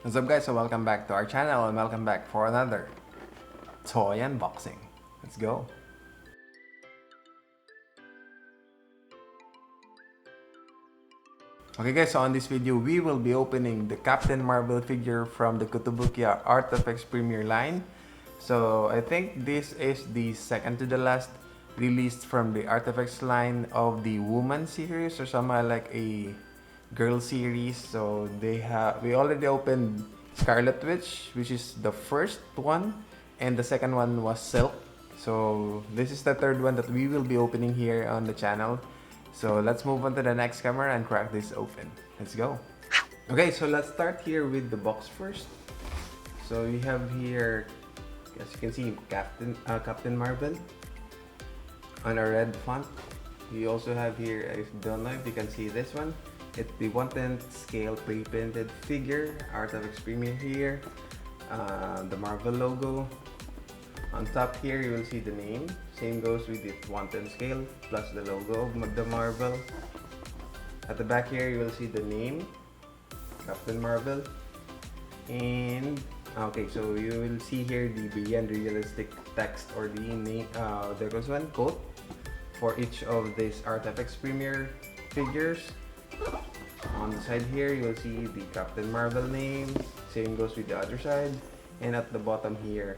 What's up guys, so welcome back to our channel and welcome back for another toy unboxing. Let's go. Okay guys, so on this video we will be opening the Captain Marvel figure from the Kotobukiya ARTFX Premier line. So I think this is the second to the last released from the ARTFX line of the Woman series or something like a girl series. So we already opened Scarlet Witch, which is the first one, and the second one was Silk. So this is the third one that we will be opening here on the channel. So let's move on to the next camera and crack this open. Let's go. Okay, so let's start here with the box first. So we have here, as you can see, Captain Marvel on a red font. We also have here, I don't know if you can see this one, it's the 1/10 scale pre-printed figure, ARTFX Premier here, the Marvel logo. On top here you will see the name, same goes with the 1/10 scale plus the logo of the Marvel. At the back here you will see the name, Captain Marvel, and okay, so you will see here the beyond realistic text or the name, there goes one quote for each of these ARTFX Premier figures. On the side here you will see the Captain Marvel name, same goes with the other side, and at the bottom here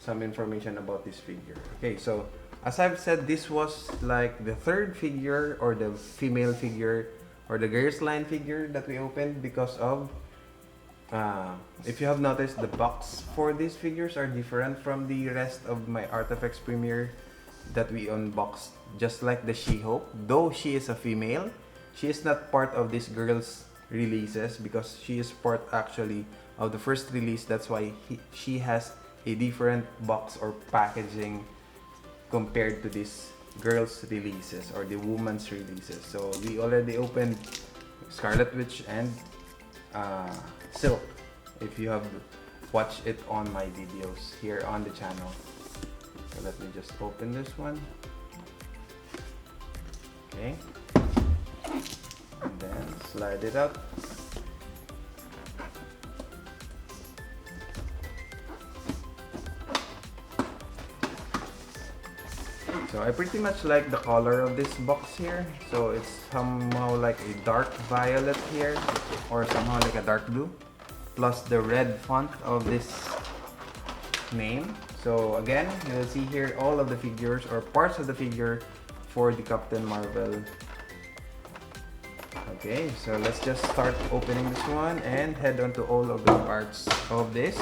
some information about this figure. Okay, so as I've said, this was like the third figure or the female figure or the girls line figure that we opened because of if you have noticed, the box for these figures are different from the rest of my ARTFX Premier that we unboxed. Just like the She-Hulk, though she is a female, she is not part of this girls releases because she is part actually of the first release. That's why she has a different box or packaging compared to this girls releases or the woman's releases. So we already opened Scarlet Witch and Silk, if you have watched it on my videos here on the channel. So let me just open this one. Okay, and then slide it up. So I pretty much like the color of this box here. So it's somehow like a dark violet here, or somehow like a dark blue, plus the red font of this name. So again, you'll see here all of the figures or parts of the figure for the Captain Marvel. Okay, so let's just start opening this one and head on to all of the parts of this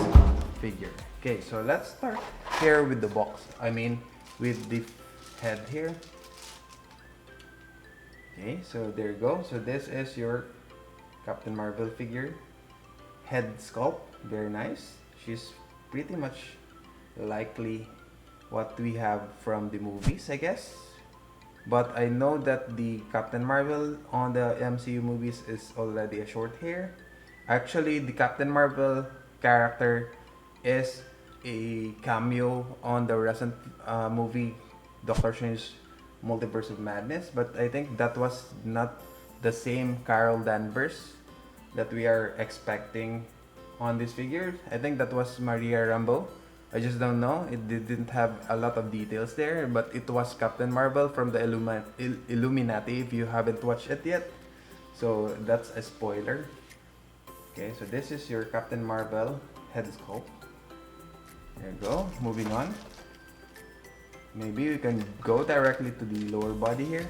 figure. Okay, so let's start here with the box. I mean, with the head here. Okay, so there you go. So this is your Captain Marvel figure head sculpt. Very nice. She's pretty much likely what we have from the movies, I guess. But I know that the Captain Marvel on the MCU movies is already a short hair. Actually, the Captain Marvel character is a cameo on the recent movie Doctor Strange Multiverse of Madness, but I think that was not the same Carol Danvers that we are expecting on this figure. I think that was Maria Rambeau. I just don't know. It didn't have a lot of details there, but it was Captain Marvel from the Illuminati if you haven't watched it yet. So that's a spoiler. Okay, so this is your Captain Marvel head sculpt. There you go. Moving on. Maybe we can go directly to the lower body here.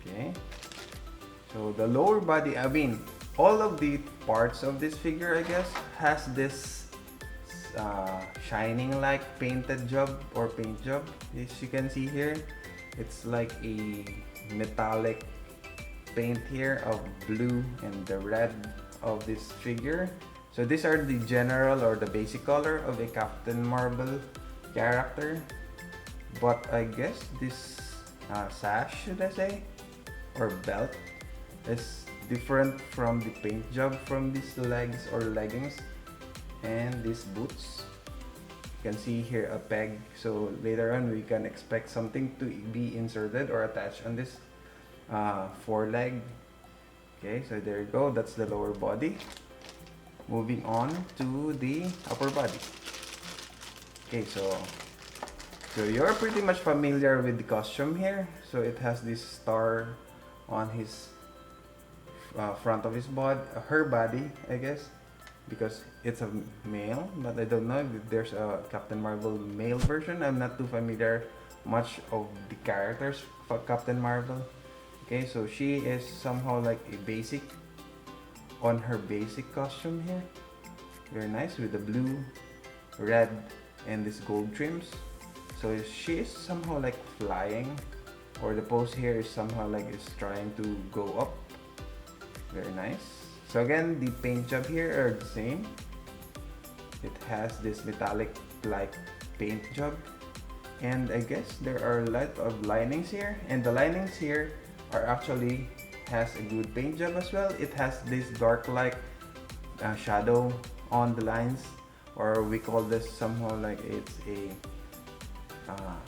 Okay. So the lower body, I mean, all of the parts of this figure, I guess, has this shining like painted job or paint job. As you can see here, it's like a metallic paint here of blue and the red of this figure. So these are the general or the basic color of a Captain Marvel character. But I guess this sash, should I say, or belt, is different from the paint job from these legs or leggings and these boots. You can see here a peg, so later on we can expect something to be inserted or attached on this foreleg. Okay, so there you go, that's the lower body. Moving on to the upper body. Okay, so you're pretty much familiar with the costume here. So it has this star on his front of his body, her body, I guess, because it's a male. But I don't know if there's a Captain Marvel male version. I'm not too familiar much of the characters for Captain Marvel. Okay, so she is somehow like a basic on her basic costume here. Very nice with the blue, red, and this gold trims. So she is somehow like flying, or the pose here is somehow like is trying to go up. Very nice. So again, the paint job here are the same. It has this metallic like paint job, and I guess there are a lot of linings here, and the linings here are actually has a good paint job as well. It has this dark like shadow on the lines, or we call this somehow like it's a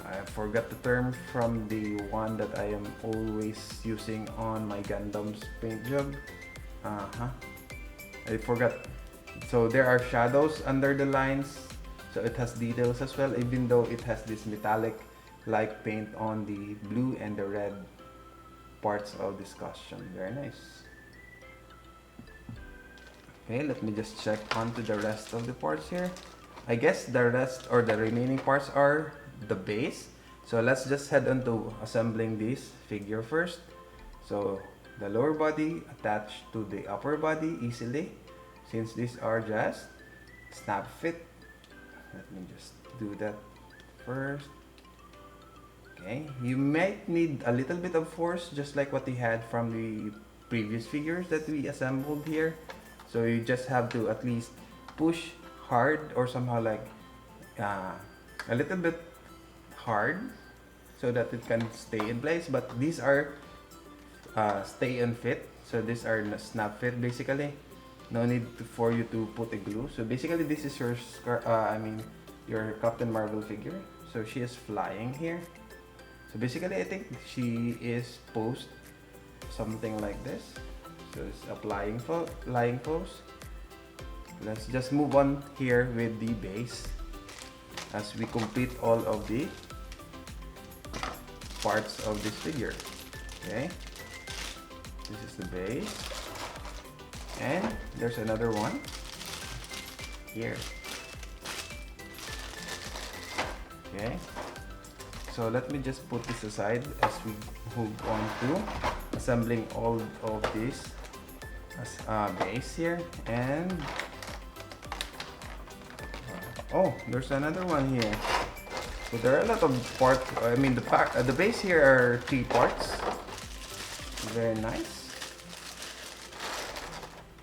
I forgot the term from the one that I am always using on my Gundam's paint job. I forgot. So there are shadows under the lines, so it has details as well, even though it has this metallic like paint on the blue and the red parts of this costume. Very nice. Okay, let me just check onto the rest of the parts here. I guess the rest or the remaining parts are the base. So let's just head on to assembling this figure first. So the lower body attached to the upper body easily, since these are just snap fit. Let me just do that first. Okay, you might need a little bit of force, just like what we had from the previous figures that we assembled here. So you just have to at least push hard, or somehow like a little bit hard, so that it can stay in place. But these are stay and fit, so these are snap fit basically. No need for you to put a glue. So basically this is your your Captain Marvel figure. So she is flying here. So basically I think she is posed something like this. So it's a flying pose. Let's just move on here with the base as we complete all of the parts of this figure. Okay, this is the base, and there's another one here. Okay, so let me just put this aside as we move on to assembling all of these base here. And oh, there's another one here. So there are a lot of parts. I mean, the base here are 3 parts. Very nice.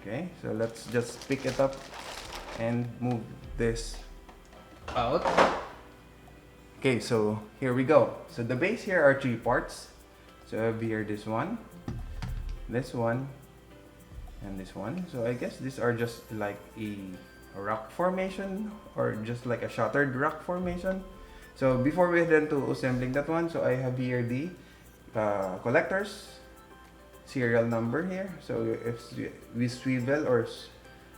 Okay, so let's just pick it up and move this out. Okay, so here we go. So the base here are 3 parts. So I have here this one, and this one. So I guess these are just like a rock formation, or just like a shattered rock formation. So before we head into assembling that one, so I have here the collector's serial number here. So if we swivel or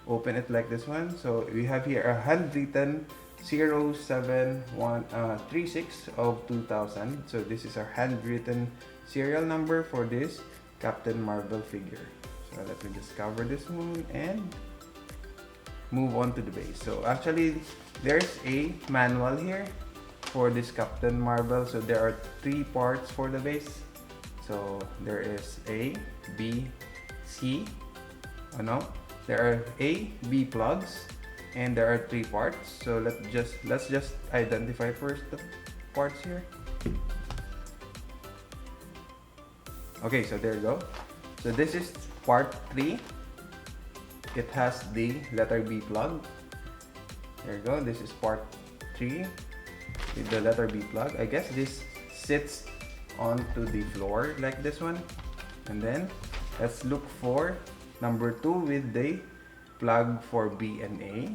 open it like this one, so we have here a handwritten 07136 of 2000. So this is our handwritten serial number for this Captain Marvel figure. So let me just cover this one and move on to the base. So actually there's a manual here for this Captain Marvel. So there are 3 parts for the base. So there is A, B, C. Oh no, there are A, B plugs, and there are 3 parts. So let's just identify first the parts here. Okay, so there you go. So this is part 3. It has the letter B plug. There you go. This is part 3 with the letter B plug. I guess this sits onto the floor like this one. And then let's look for number 2 with the plug for B and A.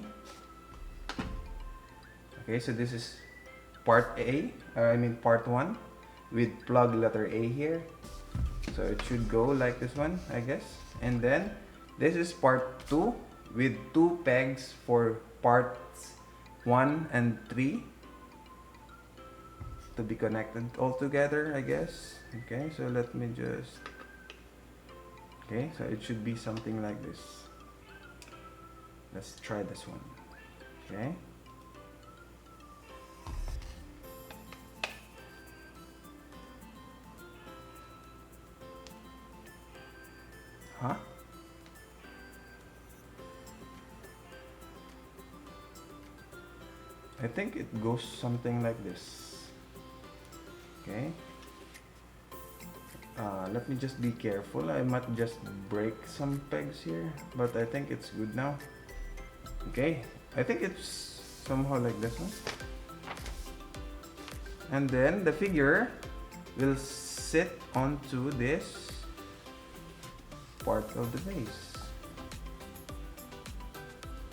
Okay, so this is part A, part 1 with plug letter A here. So it should go like this one, I guess. And then this is part 2 with 2 pegs for parts 1 and 3 to be connected all together, I guess. Okay, so let me just... Okay, so it should be something like this. Let's try this one. Okay. Huh? I think it goes something like this. Okay. Let me just be careful. I might just break some pegs here, but I think it's good now. Okay, I think it's somehow like this one. And then the figure will sit onto this part of the base.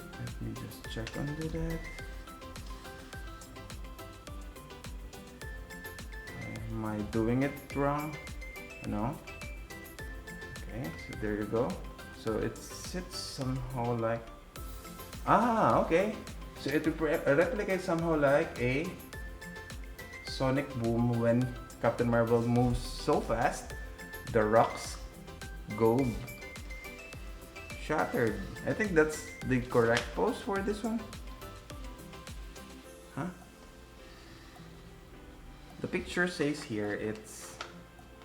Let me just check onto that. Am I doing it wrong? No. Okay, so there you go. So it sits somehow like... Ah, okay. So it replicates somehow like a sonic boom. When Captain Marvel moves so fast, the rocks go shattered. I think that's the correct pose for this one. Huh? The picture says here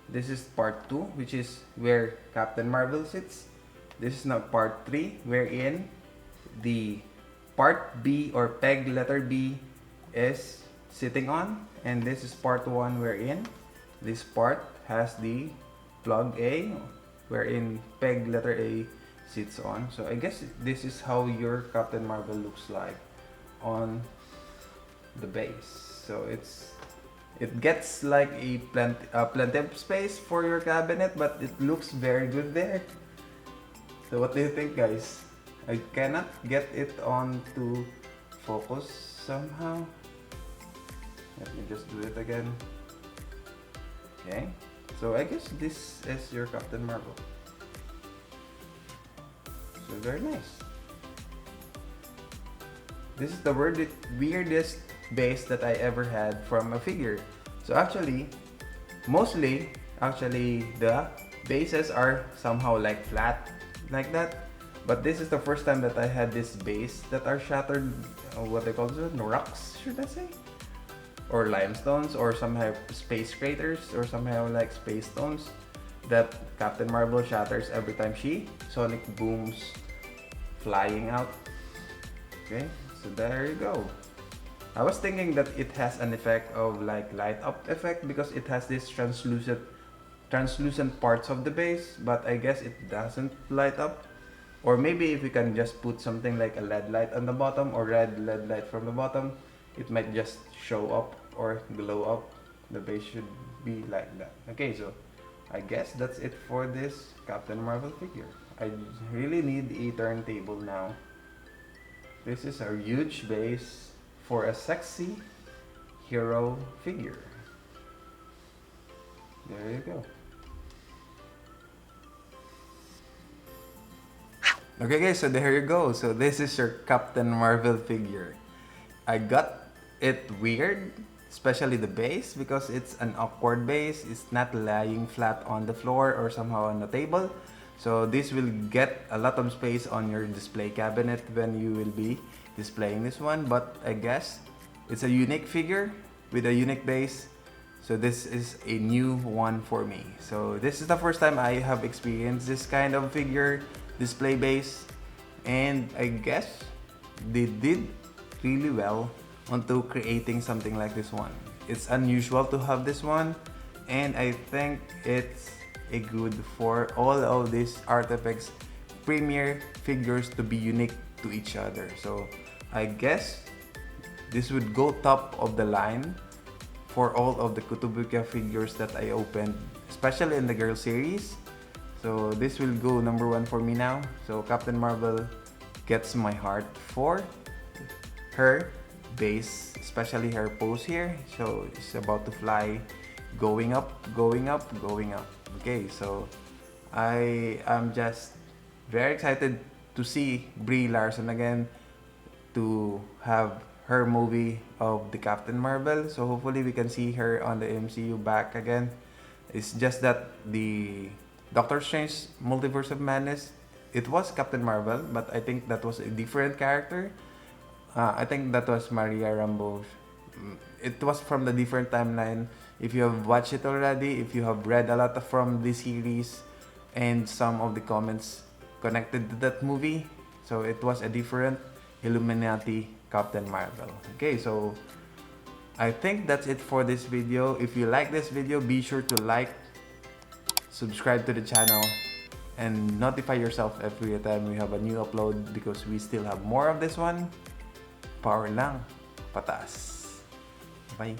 this is part 2, which is where Captain Marvel sits. This is now part 3, wherein the part B or peg letter B is sitting on, and this is part 1, wherein this part has the plug A, wherein peg letter A sits on. So I guess this is how your Captain Marvel looks like on the base. So it gets like a plenty of space for your cabinet, but it looks very good there. So what do you think, guys? I cannot get it on to focus somehow. Let me just do it again. Okay, so I guess this is your Captain Marvel. So very nice. This is the weirdest base that I ever had from a figure. So actually, mostly, the bases are somehow like flat, like that. But this is the first time that I had this base that are shattered, what they call it, rocks, should I say? Or limestones, or somehow space craters, or somehow like space stones that Captain Marvel shatters every time she sonic booms flying out. Okay, so there you go. I was thinking that it has an effect of like light up effect because it has this translucent parts of the base, but I guess it doesn't light up. Or maybe if you can just put something like a LED light on the bottom or red LED light from the bottom, it might just show up or glow up. The base should be like that. Okay, so I guess that's it for this Captain Marvel figure. I really need a turntable now. This is a huge base for a sexy hero figure. There you go. Okay guys, so there you go. So this is your Captain Marvel figure. I got it weird, especially the base, because it's an awkward base. It's not lying flat on the floor or somehow on the table. So this will get a lot of space on your display cabinet when you will be displaying this one. But I guess it's a unique figure with a unique base. So this is a new one for me. So this is the first time I have experienced this kind of figure display base. And I guess they did really well onto creating something like this one. It's unusual to have this one. And I think it's a good for all of these ARTFX premier figures to be unique to each other. So I guess this would go top of the line for all of the Kotobukiya figures that I opened, especially in the girl series. So this will go number 1 for me now. So Captain Marvel gets my heart for her base, especially her pose here. So it's about to fly, going up, going up, going up. Okay, so I am just very excited to see Brie Larson again, to have her movie of the Captain Marvel. So hopefully we can see her on the MCU back again. It's just that the Doctor Strange Multiverse of Madness, it was Captain Marvel, but I think that was a different character. I think that was Maria Rambeau. It was from the different timeline. If you have watched it already, if you have read a lot from the series and some of the comments connected to that movie, so it was a different Illuminati Captain Marvel. Okay, so I think that's it for this video. If you like this video, be sure to like, subscribe to the channel, and notify yourself every time we have a new upload, because we still have more of this one. Power lang, pataas. Bye.